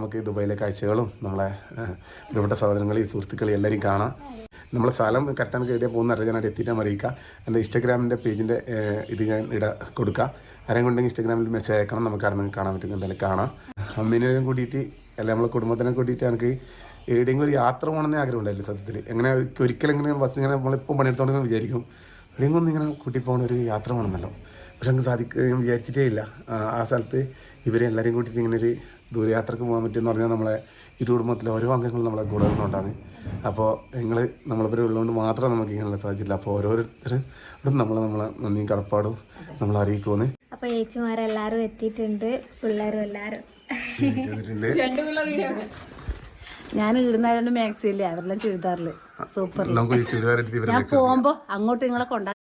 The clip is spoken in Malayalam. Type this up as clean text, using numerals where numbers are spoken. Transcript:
നമുക്ക് ദുബായിലെ കാഴ്ചകളും നമ്മളെ പ്രിയപ്പെട്ട സഹോദരങ്ങളെ സുഹൃത്തുക്കളെ എല്ലാവരും കാണാം. നമ്മളെ സ്ഥലം കറക്റ്റാണ് കയറിയാൽ പോകുന്ന അറിയാനായിട്ട് എത്തിയിട്ടാൽ അറിയിക്കുക. എൻ്റെ ഇൻസ്റ്റാഗ്രാമിൻ്റെ പേജിൻ്റെ ഇത് ഞാൻ കൊടുക്കുക. ആരെയും കൊണ്ടെങ്കിൽ ഇൻസ്റ്റാഗ്രാമിൽ മെസ്സേജ് അയക്കണം. നമുക്ക് അവിടെ കാണാൻ പറ്റും. എന്തായാലും കാണാം. അമ്മീനെയും കൂട്ടിയിട്ട് അല്ല നമ്മളെ കുടുംബത്തിനെ കൂട്ടിയിട്ട് എനിക്ക് എവിടെയെങ്കിലും ഒരു യാത്ര പോകണമെന്നേ ആഗ്രഹം ഉണ്ടായില്ല സത്യത്തിൽ. എങ്ങനെ ഒരിക്കലും ഇങ്ങനെ ബസ് ഇങ്ങനെ നമ്മളിപ്പം പണിയെടുത്തോണ്ടെന്ന് വിചാരിക്കും എവിടെയെങ്കിലും ഒന്ന് ഇങ്ങനെ കൂട്ടി പോകുന്ന ഒരു യാത്ര വേണമെന്നല്ലോ. പക്ഷെ നമുക്ക് സാധിക്കുകയും വിചാരിച്ചിട്ടേ ഇല്ല. ആ സ്ഥലത്ത് ഇവരെ എല്ലാവരെയും കൂട്ടിയിട്ട് ഇങ്ങനെ ഒരു ദൂരയാത്രക്ക് പോകാൻ പറ്റുമെന്ന് പറഞ്ഞാൽ നമ്മളെ ഈ കുടുംബത്തിലെ ഓരോ അംഗങ്ങളും നമ്മളെ കൂടെ നിന്നുകൊണ്ടാണ്. അപ്പോൾ നമ്മളിവരെ ഉള്ളതുകൊണ്ട് മാത്രം നമുക്ക് ഇങ്ങനെ സാധിച്ചില്ല. അപ്പോൾ ഓരോരുത്തരും നമ്മളെ നന്ദിയും കടപ്പാടും നമ്മൾ അറിയിക്കുമെന്ന്. അപ്പൊ ഏച്ചിമാരെല്ലാരും എത്തിയിട്ടുണ്ട്. പിള്ളേരും എല്ലാരും ഞാൻ ഇടുന്നതുകൊണ്ട് മാക്സി ഇല്ലേ അവരെല്ലാം ചുരിദാറില് സൂപ്പർ. ഞാൻ പോകുമ്പോ അങ്ങോട്ട് നിങ്ങളെ കൊണ്ടാ